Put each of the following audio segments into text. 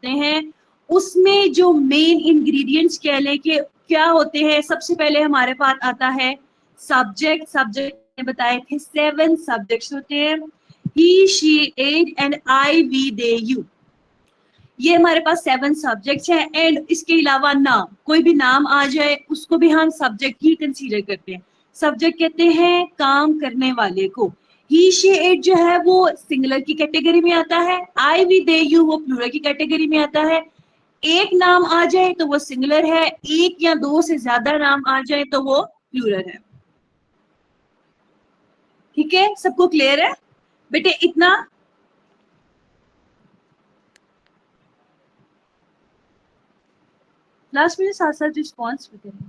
बनाते हैं उसमें जो मेन इंग्रेडिएंट्स कह लें कि क्या होते हैं, सबसे पहले हमारे पास आता है सब्जेक्ट। सब्जेक्ट ने बताए थे 7 सब्जेक्ट्स होते हैं, he, she, it and I, we, they, you. ये हमारे पास 7 सब्जेक्ट्स हैं। एंड इसके अलावा नाम, कोई भी नाम आ जाए उसको भी हम सब्जेक्ट ही कंसीडर करते हैं। सब्जेक्ट कहते हैं काम करने वाले को। ही, शी, इट जो है वो सिंगुलर की कैटेगरी में आता है, आई, वी, दे, यू वो प्लूरल की कैटेगरी में आता है। एक नाम आ जाए तो वो सिंगुलर है, एक या दो से ज्यादा नाम आ जाए तो वो प्लूरल है। ठीक है, सबको क्लियर है बेटे इतना? लास्ट में साथ साथ रिस्पॉन्स भी करें।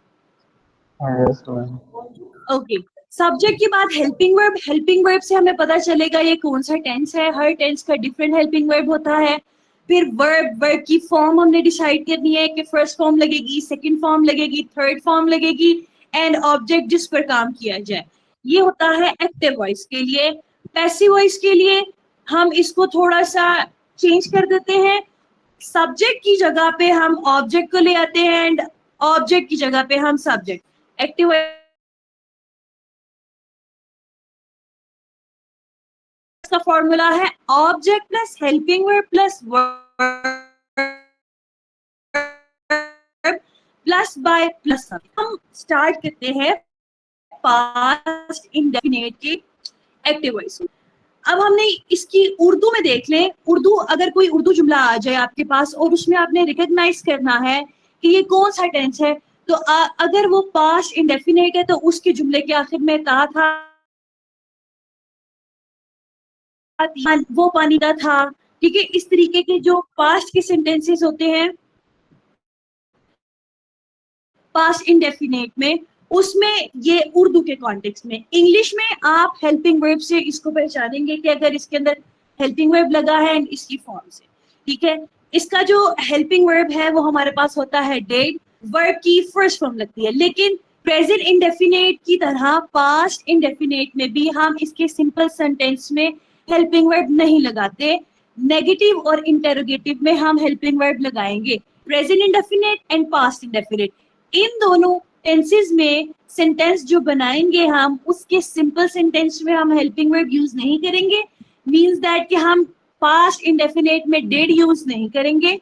ओके, सब्जेक्ट के बाद हेल्पिंग वर्ब। हेल्पिंग वर्ब से हमें पता चलेगा ये कौन सा टेंस है, हर टेंस का डिफरेंट हेल्पिंग वर्ब होता है। फिर वर्ब की फॉर्म हमने डिसाइड करनी है कि फर्स्ट फॉर्म लगेगी, सेकंड फॉर्म लगेगी, थर्ड फॉर्म लगेगी, एंड ऑब्जेक्ट जिस पर काम किया जाए। ये होता है एक्टिव वॉइस के लिए। पैसिव वॉइस के लिए हम इसको थोड़ा सा चेंज कर देते हैं, सब्जेक्ट की जगह पे हम ऑब्जेक्ट को ले आते हैं एंड ऑब्जेक्ट की जगह पे हम सब्जेक्ट। एक्टिव का फॉर्मूला है object plus helping verb plus verb plus by plus. हम स्टार्ट करते हैं पास्ट इंडेफिनिट की एक्टिव वॉइस। अब हमने इसकी उर्दू में देख लें। उर्दू, अगर कोई उर्दू जुमला आ जाए आपके पास और उसमें आपने रिकॉग्नाइज करना है कि ये कौन सा टेंस है, तो अगर वो पास्ट इंडेफिनिट है तो उसके जुमले के आखिर में था वो पानी का था। ठीक है, इस तरीके के जो पास्ट के सेंटेंसेस होते हैं पास्ट इंडेफिनिट में, उसमें ये उर्दू के कॉन्टेक्स्ट में। इंग्लिश में आप हेल्पिंग वर्ब से इसको पहचानेंगे कि अगर इसके अंदर हेल्पिंग वर्ब लगा है इसकी फॉर्म से। ठीक है, इसका जो हेल्पिंग वर्ब है वो हमारे पास होता है डेड, वर्ब की फर्स्ट फॉर्म लगती है। लेकिन प्रेजेंट इंडेफिनिट की तरह पास्ट इंडेफिनिट में भी हम इसके सिंपल सेंटेंस में हेल्पिंग वर्ब नहीं लगाते, नेगेटिव और इंटेरोगेटिव में हम हेल्पिंग वर्ब लगाएंगे। Present indefinite and past indefinite, इन दोनों टेंसेस में सेंटेंस जो बनाएंगे हम उसके सिंपल सेंटेंस में हम हेल्पिंग वर्ब यूज नहीं करेंगे। मींस दैट कि हम पास्ट इंडेफिनिट में डिड यूज नहीं करेंगे,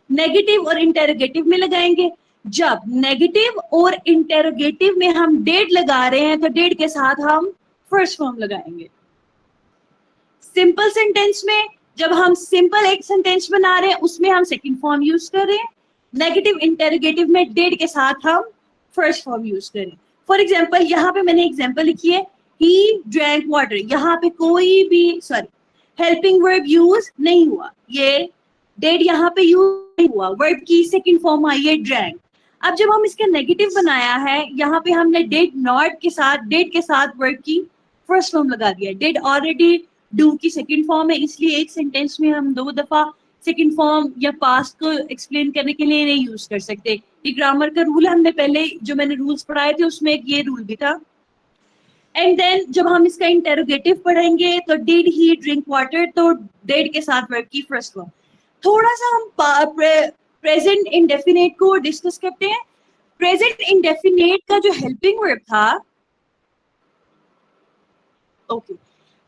नेगेटिव और इंटेरोगेटिव में लगाएंगे। जब नेगेटिव और इंटेरोगेटिव में हम डिड लगा रहे हैं तो डिड के साथ हम फर्स्ट फॉर्म लगाएंगे। सिंपल सेंटेंस में जब हम सिंपल एक सेंटेंस बना रहे हैं उसमें हम सेकंड फॉर्म यूज कर रहे हैं, नेगेटिव इंटेरोगेटिव में डिड के साथ हम फर्स्ट फॉर्म यूज करें। फॉर एग्जांपल यहाँ पे मैंने एग्जांपल लिखी है ही ड्रैंक वाटर, यहाँ पे कोई भी हेल्पिंग वर्ब यूज नहीं हुआ, ये डिड यहाँ पे यूज नहीं हुआ, वर्ब की सेकंड फॉर्म आई है ड्रैंक। अब जब हम इसका नेगेटिव बनाया है यहाँ पे हमने डिड नॉट के साथ, डिड के साथ वर्ब की फर्स्ट फॉर्म लगा दिया। डिड ऑलरेडी डू की सेकंड फॉर्म है, इसलिए एक सेंटेंस में हम 2 दफा सेकंड फॉर्म या पास्ट को एक्सप्लेन करने के लिए नहीं यूज कर सकते। ये ग्रामर का रूल हमने पहले जो मैंने रूल्स पढ़ाए थे उसमें एक ये रूल भी था। एंड देन जब हम इसका इंटेरोगेटिव पढ़ेंगे तो डिड ही ड्रिंक वाटर, तो डिड के साथ वर्ब की फर्स्ट फॉर्म। थोड़ा सा हम प्रेजेंट इंडेफिनिट को डिस्कस करते हैं। प्रेजेंट इंडेफिनिट का जो हेल्पिंग वर्ब था, ओके,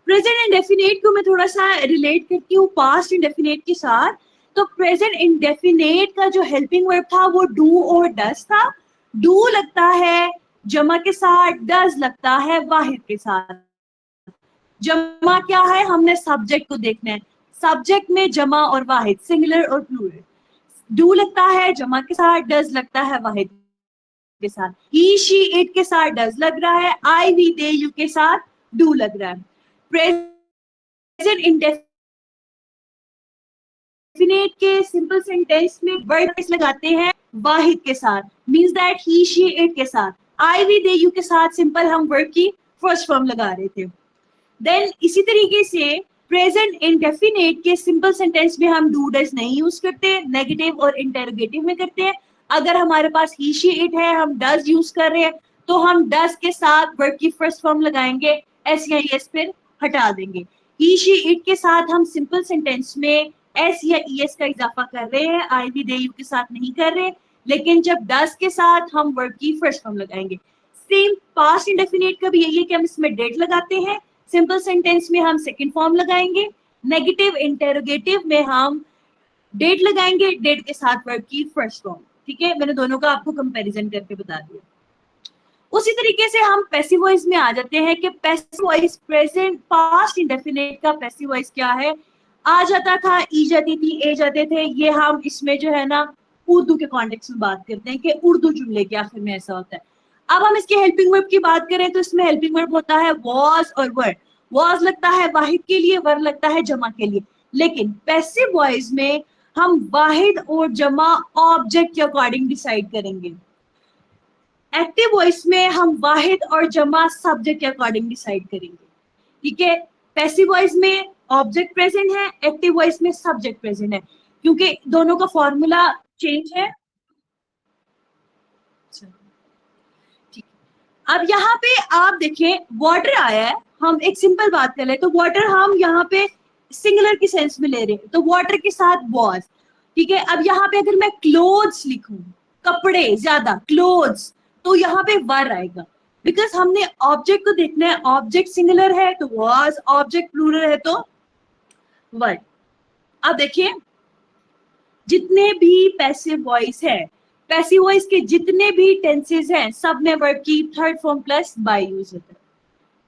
प्रेजेंट इंडेफिनिट को मैं थोड़ा सा रिलेट करती हूँ पास्ट इंडेफिनिट के साथ। तो प्रेजेंट इंडेफिनिट का जो हेल्पिंग वर्ब था वो डू और डज था। डू लगता है जमा के साथ, डज लगता है वाहिद के साथ। जमा क्या है, हमने सब्जेक्ट को देखना है, सब्जेक्ट में जमा और वाहिद, सिंगुलर और प्लूरल। डू लगता है जमा के साथ, डज लगता है वाहिद के साथ। ही, शी, इट के साथ डज लग रहा है, आई, वी, दे, यू के साथ डू लग रहा है। प्रेजेंट इंडेफिनिट के सिंपल सेंटेंस में वर्ब लगाते हैं वाहिद के साथ, means that he, she, it के साथ, आई, वी, दे, यू के साथ सिंपल हम वर्ब की फर्स्ट फॉर्म लगा रहे थे। देन इसी तरीके से प्रेजेंट इंडेफिनिट के सिंपल सेंटेंस में हम डू डज नहीं यूज करते, नेगेटिव और इंटेरोगेटिव में करते हैं। अगर हमारे पास ही, शी, इट है, हम डज यूज कर रहे हैं तो हम डज के साथ वर्ब की फर्स्ट फॉर्म लगाएंगे, एस या यस फिर हटा देंगे। ही, शी, इट के साथ हम सिंपल सेंटेंस में एस या ईएस का इजाफा कर रहे हैं, आई भी दे यू के साथ नहीं कर रहे, लेकिन जब डस के साथ हम वर्ब की फर्स्ट फॉर्म लगाएंगे। सेम पास्ट इंडेफिनिट का भी यही है कि हम इसमें डेट लगाते हैं, सिंपल सेंटेंस में हम सेकंड फॉर्म लगाएंगे, नेगेटिव इंटेरोगेटिव में हम डेट लगाएंगे, डेट के साथ वर्ब की फर्स्ट फॉर्म। ठीक है, मैंने दोनों का आपको कंपैरिजन करके बता दिया। उसी तरीके से हम पैसिव वॉइस में आ जाते हैं कि passive voice present past indefinite का पैसिव वॉइस क्या है, आ जाता था, ई जाती थी, ए जाते थे, ये हम इसमें जो है ना उर्दू के कॉन्टेक्स्ट में बात करते हैं कि उर्दू जुमले के आखिर में ऐसा होता है। अब हम इसके हेल्पिंग वर्ब की बात करें तो इसमें हेल्पिंग वर्ब होता है वॉज और वर। वॉज लगता है वाहिद के लिए, वर लगता है जमा के लिए, लेकिन पैसिव वॉइस में हम वाहिद और जमा ऑब्जेक्ट के अकॉर्डिंग डिसाइड करेंगे। एक्टिव वॉइस में हम वाहिद और जमा सब्जेक्ट के अकॉर्डिंग डिसाइड करेंगे। ठीक है, पैसिव वॉइस में ऑब्जेक्ट प्रेजेंट है, एक्टिव वॉइस में सब्जेक्ट प्रेजेंट है, क्योंकि दोनों का फॉर्मूला चेंज है। ठीक, अब यहाँ पे आप देखें वाटर आया है, हम एक सिंपल बात कर ले तो वाटर हम यहाँ पे सिंगुलर की सेंस में ले रहे हैं, तो वाटर के साथ वॉज। ठीक है, अब यहाँ पे अगर मैं क्लोथ्स लिखूं, कपड़े ज्यादा, क्लोथ्स, तो यहाँ पे वर आएगा, बिकॉज हमने ऑब्जेक्ट को देखना है, ऑब्जेक्ट सिंगुलर है तो वॉज, ऑब्जेक्ट प्लूरल है तो वर। अब देखिए जितने भी पैसिव वॉइस है, पैसिव वॉइस के जितने भी टेंसेस हैं, सब में वर्ब की third form plus by use होता है।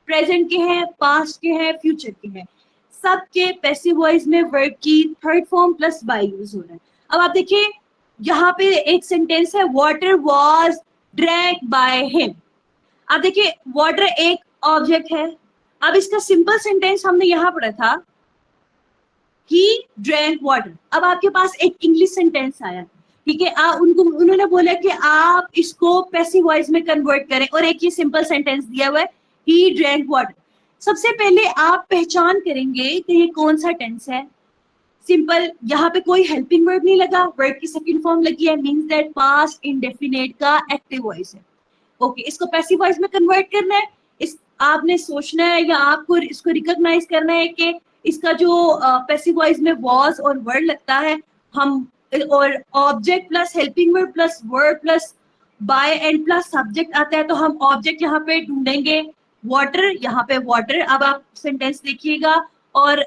प्रेजेंट के हैं, पास्ट के हैं, फ्यूचर के हैं, सबके पैसिव वॉइस में वर्ब की third form plus by use हो रहा है। अब आप देखिए यहाँ पे एक सेंटेंस है, water was drank by him. अब देखिए वाटर एक ऑब्जेक्ट है, अब इसका सिंपल सेंटेंस हमने यहाँ पढ़ा था, he drank water। अब आपके पास एक इंग्लिश सेंटेंस आया, ठीक है, उन्होंने बोला कि आप इसको पैसिव वॉइस में कन्वर्ट करें, और एक ही सिंपल सेंटेंस दिया हुआ है, he drank water। सबसे पहले आप पहचान करेंगे कि ये कौन सा टेंस है। सिंपल, यहाँ पे कोई हेल्पिंग वर्ब नहीं लगा, वर्ब की सेकंड फॉर्म लगी है, मींस दैट पास्ट इंडेफिनिट का एक्टिव वॉइस है। ओके, इसको पैसिव वॉइस में कन्वर्ट करना है, इस आपने सोचना है या आपको इसको रिकॉग्नाइज करना है कि इसका जो पैसिव वॉइस में वॉज और वर्ड लगता है, हम और object plus helping verb plus verb plus by and plus subject आता है, तो हम ऑब्जेक्ट यहाँ पे ढूंढेंगे वाटर, यहाँ पे वाटर। अब आप सेंटेंस देखिएगा और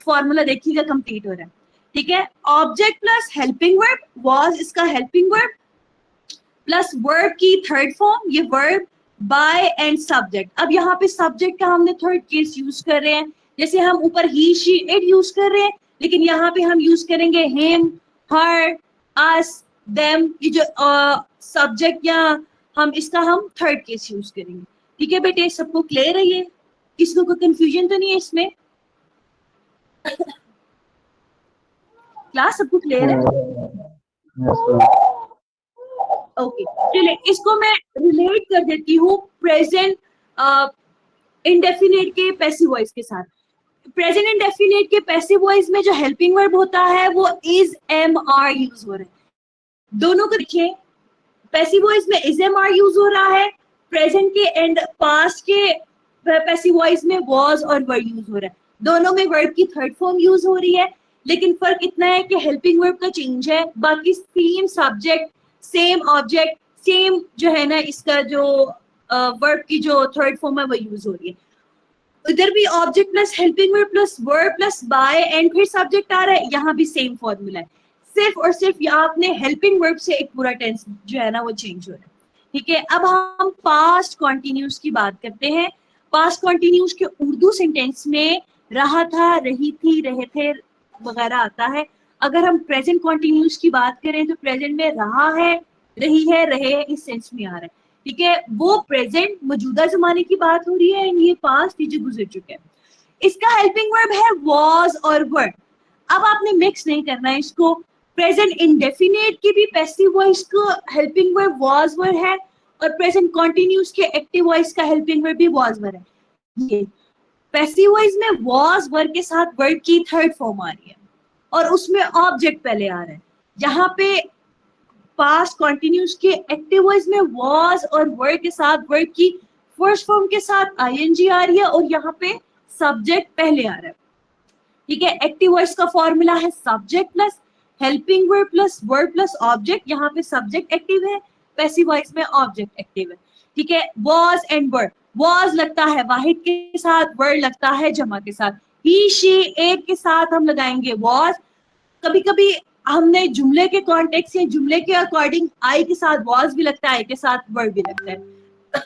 फॉर्मूला देखिएगा, कंप्लीट हो रहा है। ठीक है, object plus helping verb, was इसका हेल्पिंग वर्ब प्लस वर्ब की थर्ड फॉर्म, ये वर्ब, बाय एंड सब्जेक्ट। अब यहाँ पे सब्जेक्ट का हमने थर्ड केस यूज कर रहे हैं, जैसे हम ऊपर ही, शी, इट यूज कर रहे हैं, लेकिन यहाँ पे हम यूज करेंगे हिम, हर, अस, देम। ये जो सब्जेक्ट या हम इसका हम थर्ड केस यूज करेंगे। ठीक है बेटे, सबको क्लियर है ये? किसी को कंफ्यूजन तो नहीं है इसमें? क्लास सबको क्लियर है? ओके, चलिए इसको मैं रिलेट कर देती हूँ प्रेजेंट इंडेफिनिट के पैसिव वॉइस के साथ। प्रेजेंट इंडेफिनिट के पैसिव वॉइस में जो हेल्पिंग वर्ब होता है वो इज, एम, आर यूज हो रहा है। दोनों को देखिए, पैसिव वॉइस में इज, एम, आर यूज हो रहा है, प्रेजेंट के एंड पास्ट के पैसिव वॉइस में वॉज और वर यूज हो रहा है। दोनों में वर्ब की थर्ड फॉर्म यूज हो रही है, लेकिन फर्क इतना है कि हेल्पिंग वर्ब का चेंज है, बाकी same subject, same object, same जो है ना इसका जो वर्ब की जो थर्ड फॉर्म है वो यूज हो रही है। उधर भी object plus helping verb plus verb plus by and फिर सब्जेक्ट आ रहा है, यहाँ भी सेम फॉर्मूला है, सिर्फ और सिर्फ यहाँ आपने हेल्पिंग वर्ब से एक पूरा टेंस जो है ना वो चेंज हो रहा है। ठीक है, अब हम पास्ट कॉन्टिन्यूस की बात करते हैं। पास्ट कॉन्टिन्यूस के उर्दू सेंटेंस में रहा था, रही थी, रहे थे वगैरह आता है। अगर हम प्रेजेंट कॉन्टिन्यूस की बात करें तो प्रेजेंट में रहा है, रही है, रहे है, इस सेंस में आ रहा है। ठीक है, वो प्रेजेंट मौजूदा जमाने की बात हो रही है, एंड ये पास्ट, ये जो गुजर चुके हैं। इसका हेल्पिंग वर्ब है वॉज और वर। अब आपने मिक्स नहीं करना है इसको, प्रेजेंट इंडेफिनिट की भी पैसिव वॉइस को हेल्पिंग वर्ब वॉज वर है, और प्रेजेंट कॉन्टिन्यूस के एक्टिव वॉइस का हेल्पिंग वर्ब भी वॉज वर है। ये पैसिव वॉइस में वॉज वर के साथ वर्ब की थर्ड फॉर्म आ रही है, और उसमें ऑब्जेक्ट पहले आ रहा है। यहाँ पे पास्ट कॉन्टिन्यूस के एक्टिव वॉइस में वॉज और वर के साथ वर्ब की फर्स्ट फॉर्म के साथ आईएनजी आ रही है, और यहाँ पे सब्जेक्ट पहले आ रहा है। ठीक है, एक्टिव वॉइस का फॉर्मूला है subject plus helping verb plus verb plus object. यहाँ पे सब्जेक्ट एक्टिव है, पैसिव वॉइस में ऑब्जेक्ट एक्टिव है। ठीक है, वॉज एंड वर्ड, वॉज लगता है वाहिद के साथ, वर्ड लगता है जमा के साथ। ही शी एक के साथ हम लगाएंगे वॉज। कभी कभी हमने जुमले के कॉन्टेक्स्ट या जुमले के अकॉर्डिंग आई के साथ वॉज भी लगता है, आई के साथ वर्ड भी लगता है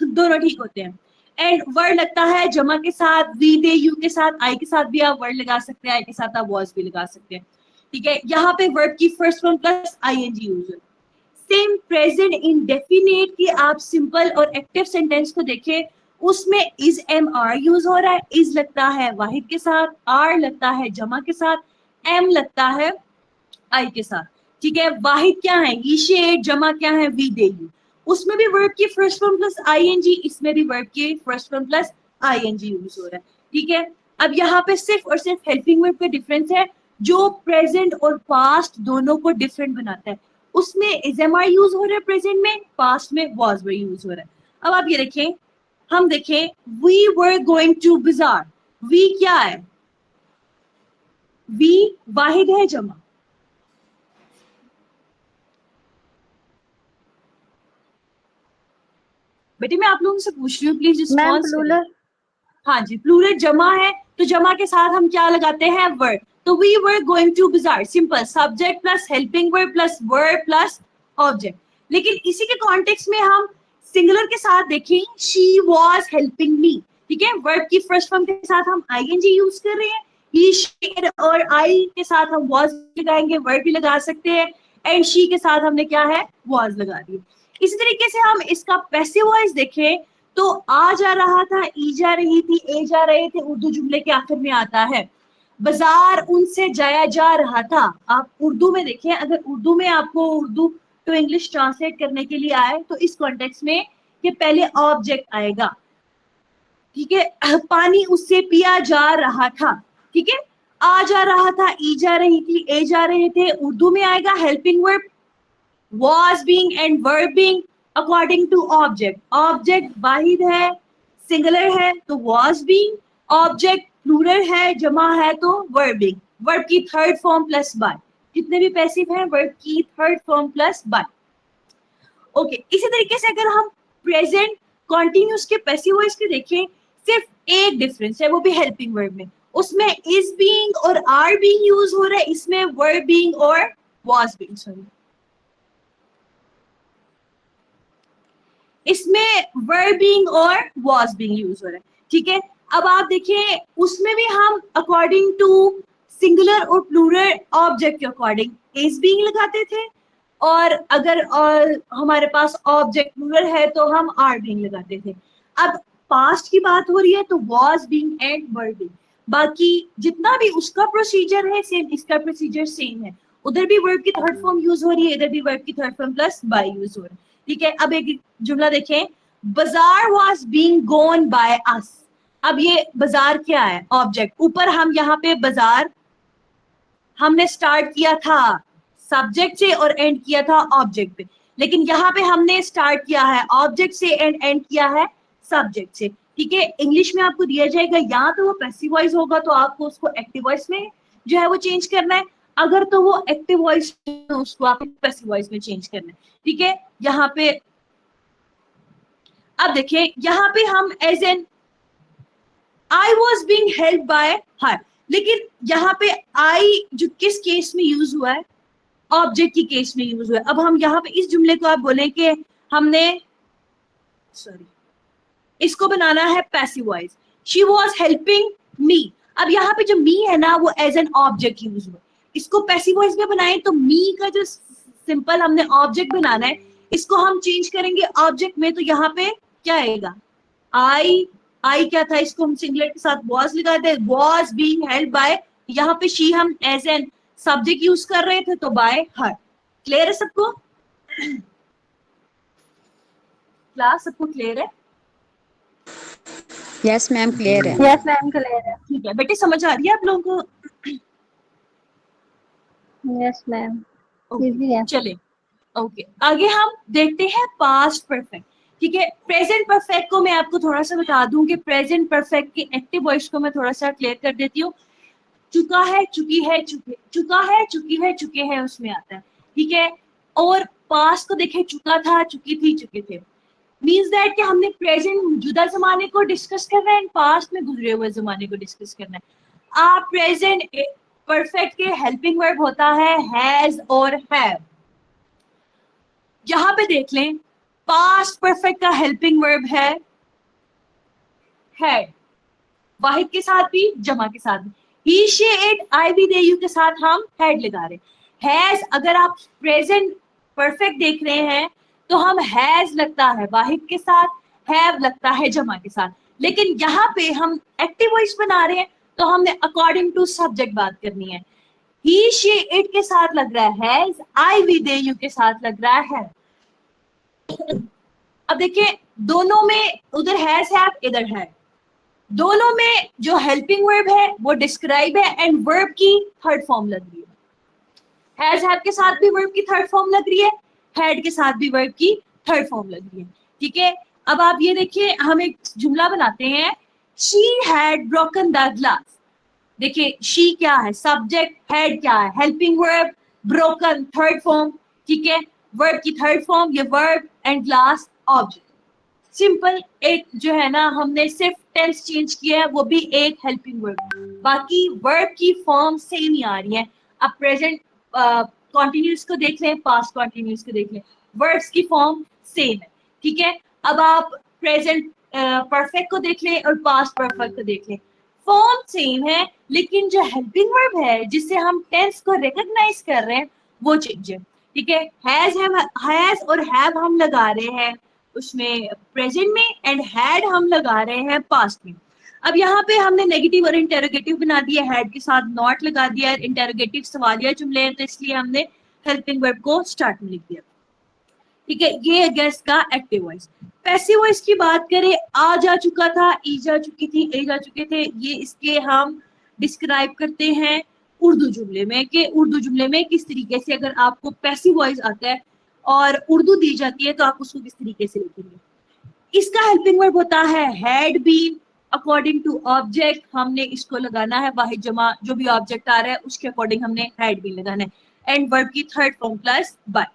दोनों ठीक होते हैं। एंड वर्ड लगता है जमा के साथ, वी दे यू के साथ, आई के साथ भी आप वर्ड लगा सकते हैं, आई के साथ आप वॉज भी लगा सकते हैं। ठीक है, यहाँ पे वर्ब की first form plus ING use है। सेम प्रेजेंट इंडेफिनिट की आप सिंपल और एक्टिव सेंटेंस को देखें, उसमें इज एम आर यूज हो रहा है। इज लगता है वाहिद के साथ, आर लगता है जमा के साथ, एम लगता है आई के साथ। ठीक है, वाहिद क्या है, ही शी, जमा क्या है, वी दे यू। उसमें भी वर्ब की फर्स्ट फॉर्म प्लस आईएनजी, इसमें भी वर्ब की first form plus ING use हो रहा है। ठीक है, अब यहाँ पे सिर्फ और सिर्फ हेल्पिंग वर्ब का डिफरेंस है जो प्रेजेंट और पास्ट दोनों को डिफरेंट बनाता है। उसमें इज एम आर यूज हो रहा है प्रेजेंट में, पास्ट में वॉज वर्ब यूज हो रहा है। अब आप ये देखें, हम देखें वी वर गोइंग टू बाजार, वी क्या है, वी वाहिद है जमा। बेटे मैं आप लोगों से पूछ रही हूँ, प्लीज रिस्पॉन्स करें। हाँ जी, प्लूरल जमा है तो जमा के साथ हम क्या लगाते हैं, वर्ड। तो वी वर गोइंग टू बाजार, simple subject plus helping verb plus verb plus object. लेकिन इसी के कॉन्टेक्स्ट में हम सिंगुलर के साथ देखें, शी वाज हेल्पिंग मी। ठीक है, वर्ब की फर्स्ट फॉर्म के साथ हम आईएनजी यूज कर रहे हैं, ही शी और आई के साथ हम वाज लगाएंगे, वर्ब भी लगा सकते हैं, एंड शी के साथ हमने क्या है, वाज लगा दी। इसी तरीके से हम इसका पैसिव वॉइस देखें तो आ जा रहा था, ई जा रही थी, ए जा रहे थे, उर्दू जुमले के आखिर में आता है। बाजार उनसे जाया जा रहा था। आप उर्दू में देखें, अगर उर्दू में आपको उर्दू टू इंग्लिश ट्रांसलेट करने के लिए आए तो इस कॉन्टेक्स्ट में ये पहले ऑब्जेक्ट आएगा। ठीक है, पानी उससे पिया जा रहा था। ठीक है, आ जा रहा था, ई जा रही थी, ए जा रहे थे, उर्दू में आएगा helping verb was being and were being according to object। Object वाहिद है, सिंगुलर है तो was being, ऑब्जेक्ट प्लूरल है, जमा है तो were being। वर्ब की थर्ड फॉर्म प्लस बाय, जितने भी पैसिव हैं वर्ब की third form plus by. Okay, इसी तरीके से अगर हम प्रेजेंट कॉन्टिन्यूस के पैसिव वॉइस के देखें, सिर्फ एक डिफरेंस है, वो भी हेल्पिंग वर्ब में। उसमें इज बीइंग और आर बीइंग यूज हो रहा है, इसमें वर बीइंग और was being, सॉरी, इसमें verb being और was being यूज हो रहा है। ठीक है, अब आप देखिए उसमें भी हम अकॉर्डिंग टू सिंगुलर और प्लूरल ऑब्जेक्ट के अकॉर्डिंग is being लगाते थे, और अगर हमारे पास ऑब्जेक्ट प्लूरल है तो हम are being लगाते थे। अब पास्ट की बात हो रही है तो was being and were being। बाकी जितना भी उसका प्रोसीजर है सेम, इसका प्रोसीजर सेम है। उधर भी वर्ब की थर्ड फॉर्म यूज हो रही है, इधर भी वर्ब की third form plus by use हो रहा है। ठीक है, अब एक जुमला देखें, बाजार was being gone by us. अब ये बाजार क्या है, ऑब्जेक्ट। ऊपर हम यहाँ पे बाजार हमने स्टार्ट किया था सब्जेक्ट से और एंड किया था ऑब्जेक्ट पे, लेकिन यहाँ पे हमने स्टार्ट किया है ऑब्जेक्ट से एंड किया है सब्जेक्ट से। ठीक है, इंग्लिश में आपको दिया जाएगा या तो वो पैसिव वॉइस होगा तो आपको उसको एक्टिव वॉइस में जो है वो चेंज करना है, अगर तो वो एक्टिव वॉइस तो उसको आप पैसिव वॉइस में चेंज करना है। ठीक है, यहाँ पे अब देखिए, यहाँ पे हम as an I was being help by her, लेकिन यहाँ पे आई जो किस केस में यूज हुआ है, ऑब्जेक्ट की केस में यूज हुआ है। अब हम यहाँ पे इस जुमले को आप बोले कि हमने, सॉरी, इसको बनाना है passive voice, she was helping me. अब यहाँ पे जो मी है ना वो एज एन ऑब्जेक्ट यूज हुआ, इसको पैसिव वॉइस में बनाए तो मी का जो सिंपल हमने ऑब्जेक्ट बनाना है, इसको हम चेंज करेंगे ऑब्जेक्ट में, तो यहाँ पे क्या आएगा, आई क्या था, इसको हम सिंगुलर के साथ was लगा दे, was being held by, यहाँ पे she हम एज एन सब्जेक्ट यूज कर रहे थे तो by her। क्लियर है सबको? क्लास सबको क्लियर है? यस मैम क्लियर है। यस मैम क्लियर है। ठीक है बेटे, समझ आ रही है आप लोगों को? यस मैम, इजी है। चले ओके, आगे हम देखते हैं पास्ट परफेक्ट। ठीक है, प्रेजेंट परफेक्ट को मैं आपको थोड़ा सा बता दूं कि प्रेजेंट परफेक्ट के एक्टिव वॉइस को मैं थोड़ा सा क्लियर कर देती हूँ। चुका है, चुकी है, चुका है, चुकी है, चुके हैं उसमें आता है, ठीक है। और पास्ट को देखें, चुका था, चुकी थी, चुके थे, मीन्स दैट कि हमने प्रेजेंट मौजूदा जमाने को डिस्कस करना है, पास्ट में गुजरे हुए जमाने को डिस्कस करना है। आप प्रेजेंट परफेक्ट के हेल्पिंग वर्ब होता है हैज और हैव। यहां पे देख लें, पास्ट परफेक्ट का हेल्पिंग वर्ब है हैड, वाहिद के साथ भी जमा के साथ भी, he she it I we they you के साथ हम हैड लगा रहे हैं। हैज अगर आप प्रेजेंट परफेक्ट देख रहे हैं तो हम हैज लगता है वाहिद के साथ, हैव लगता है जमा के साथ। लेकिन यहाँ पे हम एक्टिव वॉइस बना रहे हैं तो हमने अकॉर्डिंग टू सब्जेक्ट बात करनी है। ही शी इट के साथ लग रहा है has, I we they you के साथ लग रहा है। अब देखिए दोनों में, उधर हैज हैव, इधर है, दोनों में जो हेल्पिंग वर्ब है वो डिस्क्राइब है एंड वर्ब की थर्ड फॉर्म लग रही है। हैज हैव के साथ भी वर्ब की थर्ड फॉर्म लग रही है, हैड के साथ भी वर्ब की थर्ड फॉर्म लग रही है, ठीक है। अब आप ये देखिए, हम एक जुमला बनाते हैं, she had broken the glass. देखिए शी क्या है, सब्जेक्ट, हैड क्या है, helping verb, broken third form, ठीक है, वर्ब की थर्ड फॉर्म, ये verb, and glass object. Simple, एक जो है ना हमने सिर्फ टेंस चेंज किया है, वो भी एक हेल्पिंग वर्ब, बाकी वर्ब की फॉर्म सेम ही आ रही है। अब प्रेजेंट कॉन्टिन्यूस को देख लें, पास्ट कॉन्टिन्यूस को देख लें, वर्ब्स की फॉर्म सेम है, ठीक है। अब आप प्रेजेंट परफेक्ट को देख लें और पास्ट परफेक्ट को देख लें, फॉर्म सेम है, लेकिन जो हेल्पिंग वर्ब है जिससे हम टेंस को रिकॉग्नाइज कर रहे हैं वो चेंज है, ठीक है। हैज और हैव हम लगा रहे हैं उसमें प्रेजेंट में, एंड हैड हम लगा रहे हैं पास्ट में। अब यहाँ पे हमने नेगेटिव और इंटेरोगेटिव बना दिया, हैड के साथ नॉट लगा दिया, इंटेरोगेटिव सवालिया जुमले हैं तो इसलिए हमने हेल्पिंग वर्ब को स्टार्ट में लिख दिया, ठीक है। ये गेस का एक्टिव वॉइस। पैसिव वॉइस की बात करें, आ जा चुका था, ई जा चुकी थी, ए जा चुके थे, ये इसके हम डिस्क्राइब करते हैं उर्दू जुमले में, कि उर्दू जुमले में किस तरीके से अगर आपको पैसिव वॉइस आता है और उर्दू दी जाती है तो आप उसको किस तरीके से लिखेंगे। इसका हेल्पिंग वर्ब होता है had been, according to object हमने इसको लगाना है, वाहिद जमा जो भी ऑब्जेक्ट आ रहा है उसके अकॉर्डिंग हमने हैड बीन लगाना है, एंड वर्ब की थर्ड फॉर्म प्लस बाय।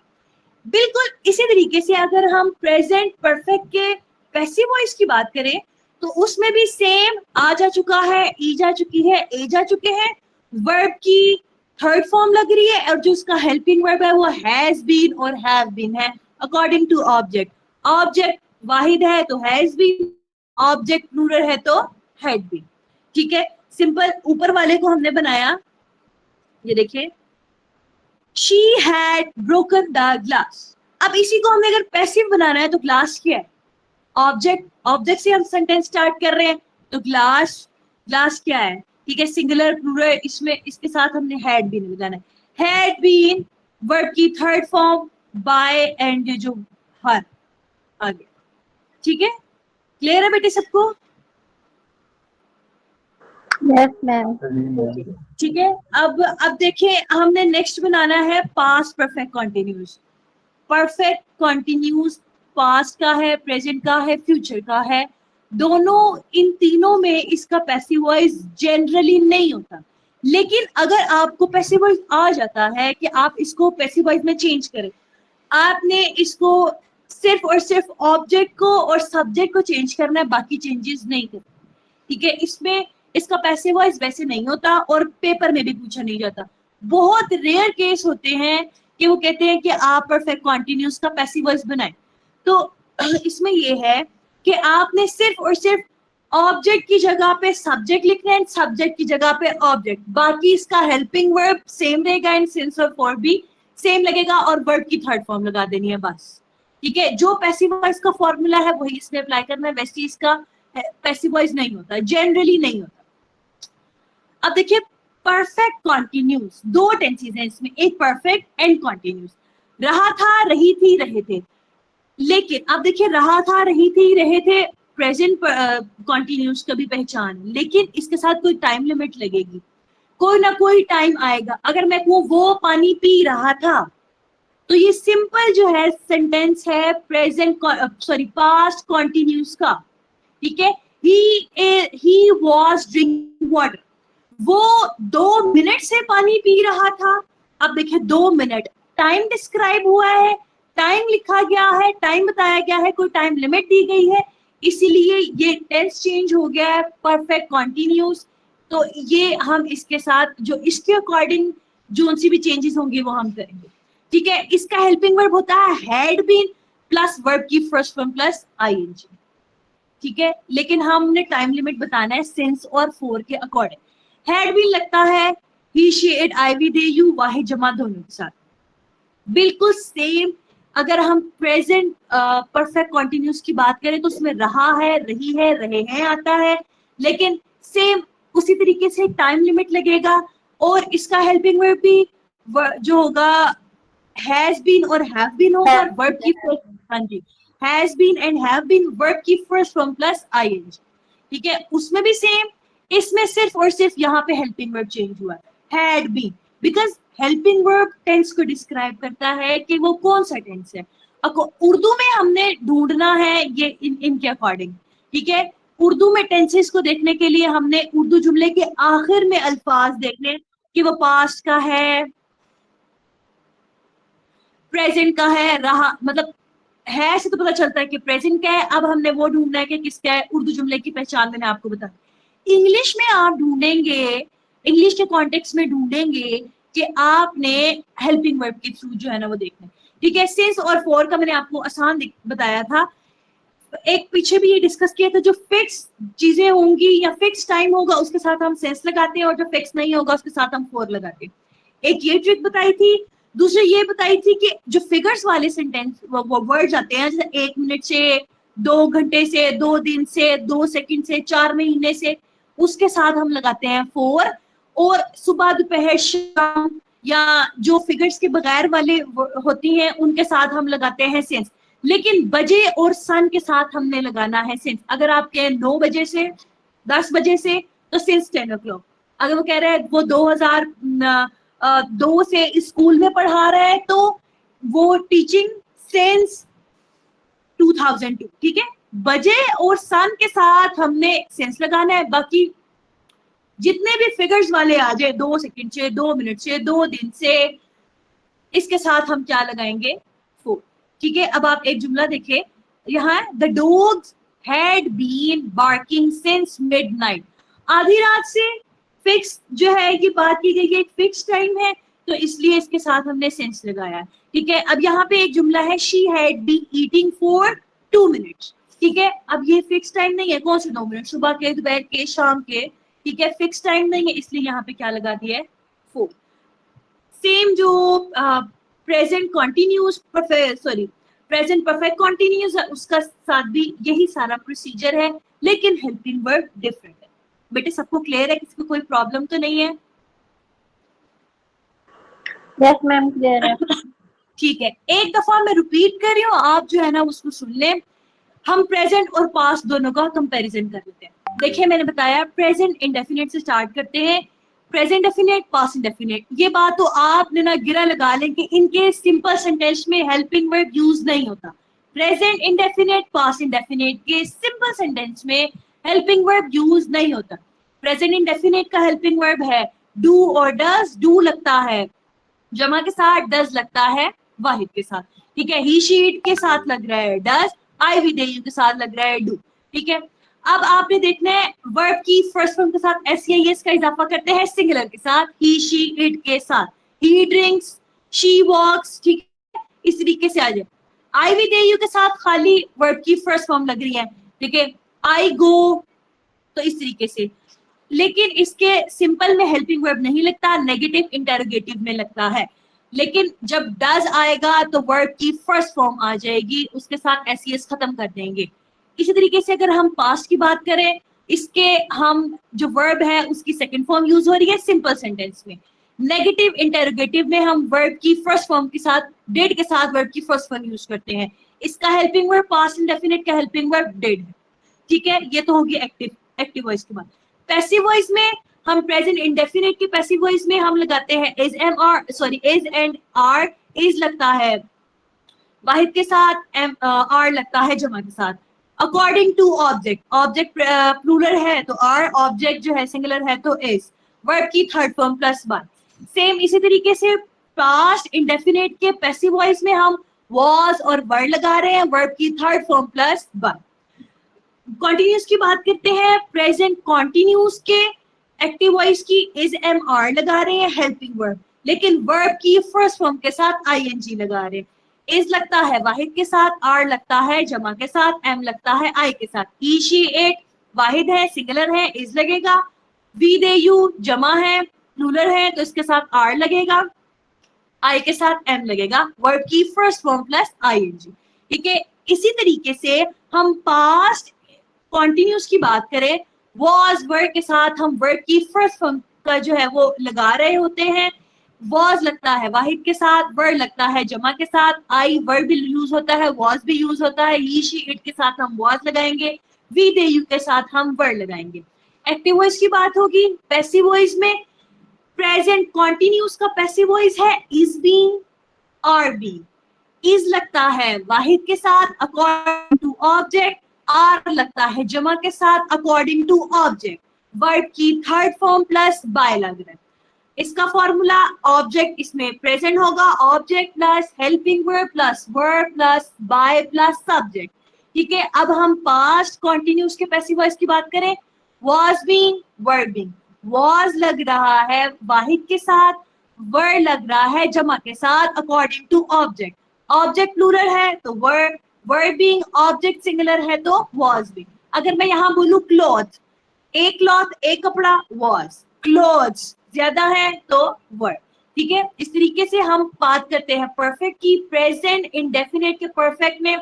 बिल्कुल इसी तरीके से अगर हम प्रेजेंट परफेक्ट के पैसिव वॉइस की बात करें तो उसमें भी सेम, आ जा चुका है, ई जा चुकी है, ए जा चुके हैं, वर्ब की थर्ड फॉर्म लग रही है, और जो उसका हेल्पिंग वर्ब है वो हैज बीन और हैव बीन है अकॉर्डिंग टू ऑब्जेक्ट। ऑब्जेक्ट वाहिद है तो हैज बीन, ऑब्जेक्ट प्लूरल है तो हैड बीन, ठीक है। सिंपल, ऊपर वाले को हमने बनाया, ये देखिए, she had broken the glass. अब इसी को हमें अगर पैसिव बनाना है तो ग्लास क्या है, ऑब्जेक्ट, ऑब्जेक्ट से हम सेंटेंस स्टार्ट कर रहे हैं तो ग्लास, ग्लास क्या है, ठीक है, सिंगुलर प्लूरल, इसमें इसके साथ हमने हैड बीन लगाना है, हैड बीन वर्ब की थर्ड फॉर्म बाय, एंड जो हर आगे, ठीक है। क्लियर है बेटे सबको? Yes ma'am. ठीक है। अब देखिए हमने नेक्स्ट बनाना है past perfect continuous. Perfect continuous past का है, प्रेजेंट का है, फ्यूचर का है, दोनों, इन तीनों में इसका पैसिव वॉइस जनरली नहीं होता। लेकिन अगर आपको पैसिव वॉइस आ जाता है कि आप इसको पैसिव वॉइस में चेंज करें, आपने इसको सिर्फ और सिर्फ ऑब्जेक्ट को और सब्जेक्ट को चेंज करना है, बाकी चेंजेस नहीं करना, ठीक है। इसमें इसका पैसिव वॉइस वैसे नहीं होता और पेपर में भी पूछा नहीं जाता। बहुत रेयर केस होते हैं कि वो कहते हैं कि आप परफेक्ट कॉन्टिन्यूस का पैसिव वॉइस बनाएं। तो इसमें ये है कि आपने सिर्फ और सिर्फ ऑब्जेक्ट की जगह पे सब्जेक्ट लिखना है, सब्जेक्ट की जगह पे ऑब्जेक्ट, बाकी इसका हेल्पिंग वर्ब सेम रहेगा एंड सेंस ऑफ फॉर्म भी सेम लगेगा और वर्ब की थर्ड फॉर्म लगा देनी है बस, ठीक है। जो पैसिव वॉइस का फॉर्मूला है वही इसमें अप्लाई करना है, वैसे इसका पैसिव वॉइस नहीं होता, जनरली नहीं होता। अब देखिए परफेक्ट कॉन्टिन्यूस, दो टेंसेस हैं इसमें, एक परफेक्ट एंड कॉन्टिन्यूस। रहा था, रही थी, रहे थे। लेकिन अब देखिए रहा था, रही थी, रहे थे, प्रेजेंट कॉन्टिन्यूस का भी पहचान, लेकिन इसके साथ कोई टाइम लिमिट लगेगी, कोई ना कोई टाइम आएगा। अगर मैं कहूँ वो पानी पी रहा था तो ये सिंपल जो है सेंटेंस है प्रेजेंट सॉरी पास्ट कॉन्टिन्यूस का, ठीक है। ही वाज ड्रिंकिंग वाटर, वो 2 मिनट से पानी पी रहा था। अब देखिए 2 मिनट, टाइम डिस्क्राइब हुआ है, टाइम लिखा गया है, टाइम बताया गया है, कोई टाइम लिमिट दी गई है, इसीलिए ये टेंस चेंज हो गया है परफेक्ट कॉन्टिन्यूस। तो ये हम इसके साथ जो इसके अकॉर्डिंग जो सी भी चेंजेस होंगे वो हम करेंगे। ठीक है, इसका हेल्पिंग वर्ब होता है हैड बीन प्लस वर्ब की फर्स्ट फॉर्म प्लस आईएनजी। ठीक है, लेकिन हमने टाइम लिमिट बताना है सिंस और फॉर के अकॉर्डिंग। हैड बीन लगता है he she it I we they you वाहिद जमा दोनों के साथ, बिल्कुल सेम। अगर हम प्रेजेंट परफेक्ट कॉन्टिन्यूस की बात करें तो उसमें रहा है, रही है, रहे हैं आता है, लेकिन सेम उसी तरीके से टाइम लिमिट लगेगा। और इसका हेल्पिंग वर्ब भी जो होगा हैज बीन और हैव बीन होगा, वर्ब की फर्स्ट, हाँ जी, has been and have been verb की फर्स्ट फॉर्म प्लस आईएनजी। ठीक है, उसमें भी सेम, इसमें सिर्फ और सिर्फ यहाँ पे हेल्पिंग वर्ब चेंज हुआ है, had been, because helping verb tense को डिस्क्राइब करता है कि वो कौन सा टेंस है। उर्दू में हमने ढूंढना है ये इनके अकॉर्डिंग। ठीक है, उर्दू में टेंसेस को देखने के लिए हमने उर्दू जुमले के आखिर में अल्फाज देखने कि वो पास्ट का है, प्रेजेंट का है, रहा, मतलब है से तो पता चलता है कि प्रेजेंट का है। अब हमने वो ढूंढना है कि किसका है, उर्दू जुमले की पहचान मैंने आपको बता। इंग्लिश में आप ढूंढेंगे, इंग्लिश के कॉन्टेक्स्ट में ढूंढेंगे कि आपने हेल्पिंग वर्ब के थ्रू जो है ना वो देखना है। ठीक है, सिंस और फॉर का मैंने आपको आसान बताया था। एक पीछे भी ये डिस्कस किया था, जो फिक्स चीजें होंगी या फिक्स टाइम होगा उसके साथ हम सेंस लगाते हैं, और जो फिक्स नहीं होगा उसके साथ हम फॉर लगाते हैं। एक ये ट्रिक बताई थी, दूसरी ये बताई थी कि जो फिगर्स वाले सेंटेंस वो वर्ड्स आते हैं, जैसे 1 मिनट से, 2 घंटे से, 2 दिन से, 2 सेकंड से, 4 महीने से, उसके साथ हम लगाते हैं फॉर। और सुबह दोपहर शाम या जो फिगर्स के बगैर वाले होती हैं उनके साथ हम लगाते हैं सेंस। लेकिन बजे और सन के साथ हमने लगाना है सेंस। अगर आप कहें 9 बजे से 10 बजे से तो सिंस 10 o'clock। अगर वो कह रहे हैं वो 2002 से स्कूल में पढ़ा रहा है तो वो टीचिंग सिंस 2002। ठीक है, बजे और सन के साथ हमने सेंस लगाना है। बाकी जितने भी फिगर्स वाले आ जाए, 2 सेकंड से, 2 मिनट से, 2 दिन से, इसके साथ हम क्या लगाएंगे, फॉर। ठीक है, अब आप एक जुमला देखिए यहाँ, the dogs had been barking since midnight. आधी रात से फिक्स जो है ये बात की गई है, एक फिक्स टाइम है, तो इसलिए इसके साथ हमने सेंस लगाया। ठीक है, अब यहाँ पे एक जुमला है, she had been eating for 2 minutes. ठीक है, अब ये फिक्स टाइम नहीं है, कौन से 2 मिनट, सुबह के, दोपहर के, शाम के। ठीक है, फिक्स टाइम नहीं है, इसलिए यहाँ पे क्या लगा दिया है, फॉर। सेम जो present continuous present perfect continuous है, उसका साथ भी यही सारा प्रोसीजर है, लेकिन हेल्पिंग वर्ब डिफरेंट है। बेटे सबको क्लियर है, किसी को कोई प्रॉब्लम तो नहीं है? यस मैम, क्लियर है। ठीक है, एक दफा मैं रिपीट कर रही हूँ, आप जो है ना उसको सुन लें। हम प्रेजेंट और पास्ट दोनों का कंपैरिजन कर लेते हैं। देखिए मैंने बताया प्रेजेंट इंडेफिनिट से स्टार्ट करते हैं, प्रेजेंट डेफिनेट, पास्ट इंडेफिनेट। ये बात तो आपने ना गिरा लगा लें कि इनके सिंपल सेंटेंस में हेल्पिंग वर्ब यूज नहीं होता। प्रेजेंट इंडेफिनेट, पास्ट इंडेफिनेट के सिंपल सेंटेंस में हेल्पिंग वर्ब यूज नहीं होता। प्रेजेंट इंडेफिनेट का हेल्पिंग वर्ब है डू और डज। डू लगता है जमा के साथ, डज लगता है वाहिद के साथ। ठीक है, ही शी इट के साथ लग रहा है does, I we they you के साथ लग रहा है डू। ठीक है, अब आपने देखना है वर्ब की फर्स्ट फॉर्म के साथ एस या एस का इजाफा करते हैं सिंगुलर के साथ, ही शी इट के साथ, ही ड्रिंक्स, शी वॉक्स। ठीक है, इस तरीके से आ जाए। आई वी दे यू के साथ खाली वर्ब की फर्स्ट फॉर्म लग रही है। ठीक है, आई गो, तो इस तरीके से। लेकिन इसके सिंपल में हेल्पिंग वर्ब नहीं लगता, नेगेटिव इंटरोगेटिव में लगता है। लेकिन जब डज आएगा तो वर्ब की फर्स्ट फॉर्म आ जाएगी, उसके साथ एस खत्म कर देंगे। इसी तरीके से अगर हम पास्ट की बात करें, इसके हम जो वर्ब है उसकी सेकंड फॉर्म यूज हो रही है सिंपल सेंटेंस में। नेगेटिव इंटरोगेटिव में हम वर्ब की फर्स्ट फॉर्म के साथ, डिड के साथ वर्ब की फर्स्ट फॉर्म यूज करते हैं। इसका हेल्पिंग वर्ब पास्ट इंडेफिनिट का हेल्पिंग वर्ब डिड है। ठीक है, ये तो होगी एक्टिव वॉइस के बाद। पैसिव वॉइस में हम प्रेजेंट इंडेफिनिट की पैसिव वॉइस में हम लगाते हैं इज एंड आर। इज लगता है वाहिद के साथ, आर लगता है जमा के साथ। According to object, object plural है तो आर, ऑब्जेक्ट जो है सिंगुलर है तो इज। वर्ब की third form plus one. Same इसी तरीके से पास्ट इंडेफिनेट के पैसिव वॉइस में हम was और were लगा रहे हैं, वर्ब की third form plus one. Continuous की बात करते हैं, प्रेजेंट कॉन्टिन्यूस के एक्टिव वॉइस की इज एम आर लगा रहे हैं हेल्पिंग वर्ब, लेकिन वर्ब की फर्स्ट फॉर्म के साथ आईएनजी लगा रहे हैं। इज लगता है वाहिद के साथ, आर लगता है जमा के साथ, एम लगता है आई के साथ। ही शी इट वाहिद है सिंगुलर है, इज लगेगा। वी दे यू जमा है प्लूरल है तो इसके साथ आर लगेगा, आई के साथ एम लगेगा। वर्ब की फर्स्ट फॉर्म प्लस आईएनजी। ठीक है, इसी तरीके से हम पास्ट कॉन्टिन्यूस की बात करें, was वर्ब के साथ हम वर्ब की फर्स्ट फॉर्म का जो है वो लगा रहे होते हैं। was लगता है वाहिद के साथ, वर्ब लगता है जमा के साथ, आई वर्ब भी यूज होता है, was भी यूज होता है, he she it के साथ हम was लगाएंगे, we they you के साथ हम वर्ब लगाएंगे। एक्टिव वॉइस की बात होगी, पैसिव वॉइस में प्रेजेंट कॉन्टिन्यूस का पैसिव वॉइस है is being, are being। is लगता है वाहिद के साथ अकॉर्डिंग टू ऑब्जेक्ट, आर लगता है जमा के साथ अकॉर्डिंग टू ऑब्जेक्ट। वर्ब की थर्ड फॉर्म प्लस बाय लग रहा है। इसका फॉर्मूला ऑब्जेक्ट इसमें प्रेजेंट होगा, object plus helping verb plus by plus subject. ठीक है, अब हम पास्ट कॉन्टिन्यूस के पैसिव वॉइस की बात करें, was being, were being। was लग रहा है वाहिद के साथ, were लग रहा है जमा के साथ according to object. Object plural है तो were being, ऑब्जेक्ट सिंगुलर है तो was being। अगर मैं यहाँ बोलूं क्लॉथ, एक क्लॉथ एक कपड़ा, was। क्लोथ्स ज्यादा है तो were। ठीक है, इस तरीके से हम बात करते हैं परफेक्ट की। प्रेजेंट इंडेफिनेट के परफेक्ट में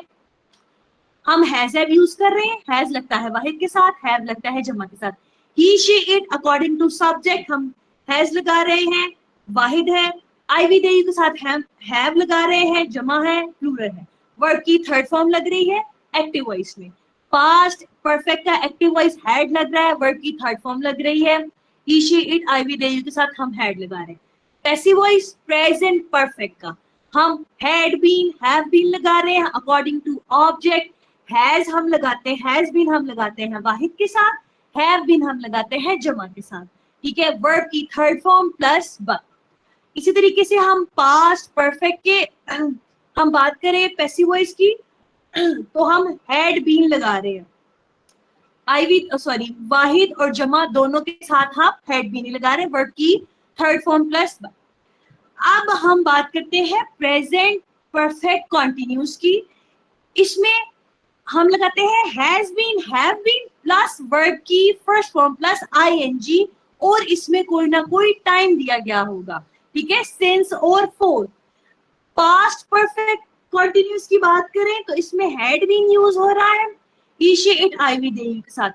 हम हैज हैव यूज कर रहे हैं, हैज लगता है वाहिद के साथ, हैव लगता है जमा के साथ। He she it according to subject हम हैज लगा रहे हैं, वाहिद है। आई वी दे यू के साथ हैव लगा रहे हैं, जमा है प्लूरल है। वर्ब की थर्ड फॉर्म लग रही है एक्टिव वॉइस में। पास्ट परफेक्ट का एक्टिव वॉइस हैड लग रहा है, वर्ब की थर्ड फॉर्म लग रही है। He she it I we they you के साथ हम हैड लगा रहे हैं। पैसिव वॉइस प्रेजेंट परफेक्ट का हम हैड बीन, हैव बीन लगा रहे हैं अकॉर्डिंग टू ऑब्जेक्ट। हैज हम लगाते हैं, हैज बीन हम लगाते हैं वाहिद के साथ, हैव बीन हम लगाते हैं जमा के साथ। ठीक है, वर्ब की थर्ड फॉर्म प्लस वन। इसी तरीके से हम पास्ट परफेक्ट के हम बात करें पैसिव वॉइस की तो हम हैड बीन लगा रहे हैं, वाहिद और जमा दोनों के साथ हम हैड बीन लगा रहे हैं, वर्ब की थर्ड फॉर्म प्लस वन। अब हम बात करते हैं प्रेजेंट परफेक्ट कॉन्टिन्यूस की। इसमें हम लगाते हैं has been, have been plus verb की फर्स्ट फॉर्म प्लस आईएनजी, और इसमें कोई ना कोई टाइम दिया गया होगा। ठीक है, सिंस और फॉर। पास्ट परफेक्ट कॉन्टिन्यूस की बात करें तो इसमें हैड बीन यूज हो रहा है, he she it I we they के साथ।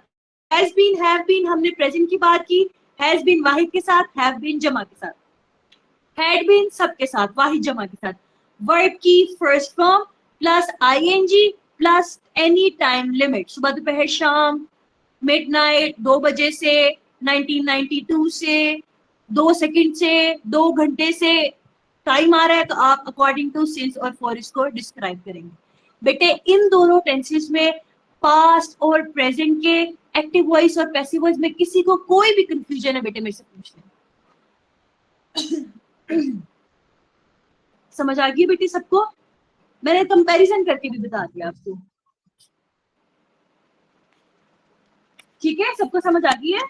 हैज बीन, हैव बीन हमने प्रेजेंट की बात की, हैज बीन वाहिद के साथ, हैव बीन जमा के साथ, हैड बीन सबके साथ, वाहिद जमा के साथ। वर्ब की first form plus ING plus any time limit, सुबह दोपहर शाम, मिडनाइट 2 बजे से, 1992 से, 2 सेकंड से, 2 घंटे से टाइम आ रहा है तो आप अकॉर्डिंग टू सिंस और फॉर इसको डिस्क्राइब करेंगे। बेटे इन दोनों टेंसेस में पास्ट और प्रेजेंट के एक्टिव वॉइस और पैसिव वॉइस में किसी को कोई भी कंफ्यूजन है बेटे मेरे से पूछ लें। समझ आ गई बेटी सबको? मैंने कंपैरिजन करके भी बता दिया आपको। ठीक है, सबको समझ आ गई है?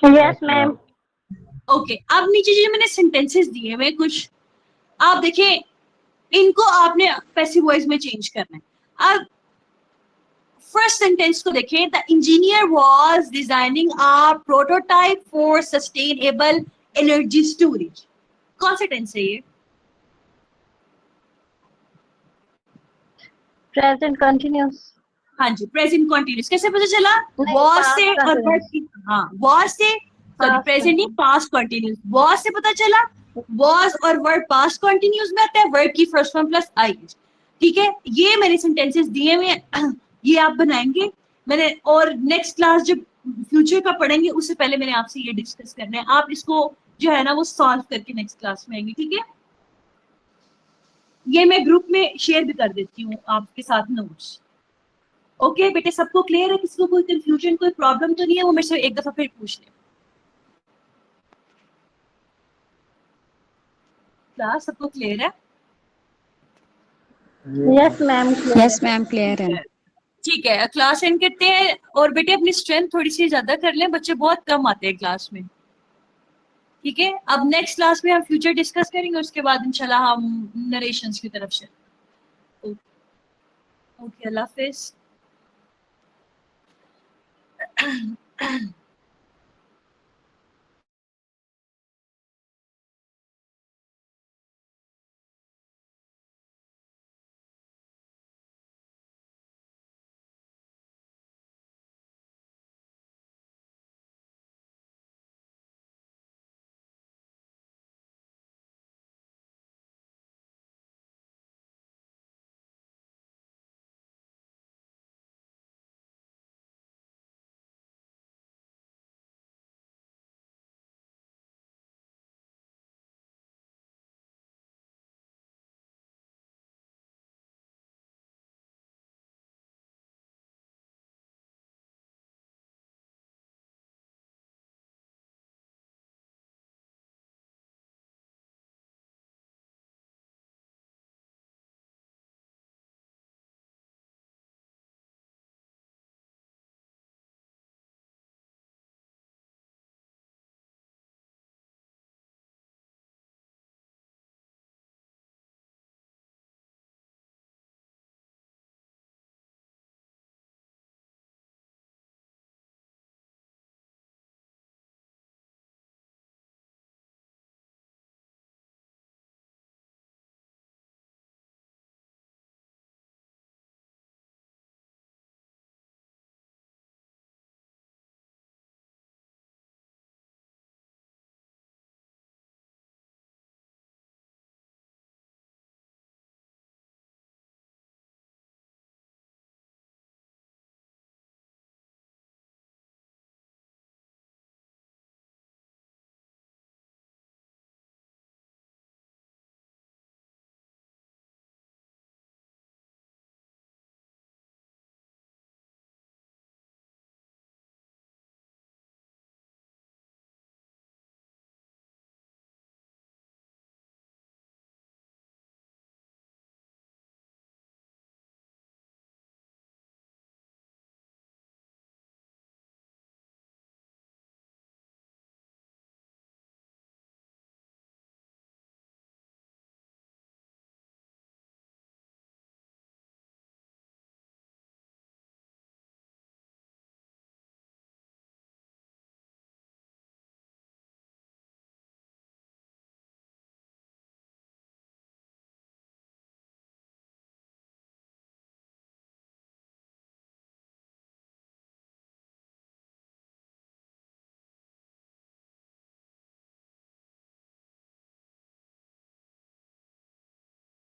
Yes ma'am. ओके, अब नीचे जो मैंने सेंटेंसेस दिए हुए कुछ, आप देखें इनको आपने पैसिव वॉइस में चेंज करना है। अब फर्स्ट सेंटेंस को देखें, the engineer was designing a prototype for sustainable energy storage. कौन सा टेंस है ये? Present continuous. हाँ जी, प्रेजेंट कंटिन्यूस। कैसे पता चला? वाज से और वर्ब की, हाँ वाज से, सॉरी प्रेजेंट नहीं पास्ट कंटिन्यूस। वाज से पता चला, वाज और वर्ब पास्ट कंटिन्यूस में आता है, वर्ब की फर्स्ट फॉर्म प्लस आई। ठीक है, ये मैंने सेंटेंसेस दिए हुए, ये आप बनाएंगे। मैंने और नेक्स्ट क्लास जब फ्यूचर का पढ़ेंगे उससे पहले मैंने आपसे ये डिस्कस करना है। आप इसको जो है ना वो सॉल्व करके नेक्स्ट क्लास में आएंगे। ठीक है, ये मैं ग्रुप में शेयर भी कर देती हूँ आपके साथ नोट्स। ओके बेटे, सबको क्लियर है? किसी को कोई कंफ्यूजन, कोई प्रॉब्लम तो नहीं है? वो मेरे से एक दफा फिर पूछ ले। क्लास सबको क्लियर है? Yes, ma'am. Yes ma'am clear है। ठीक है, क्लास एंड करते हैं। और बेटे अपनी स्ट्रेंथ थोड़ी सी ज्यादा कर लें, बच्चे बहुत कम आते हैं क्लास में। ठीक है, अब नेक्स्ट क्लास में हम फ्यूचर डिस्कस करेंगे, उसके बाद इंशाल्लाह हम नरेशंस की तरफ से। ओके, अल्लाह हाफिज।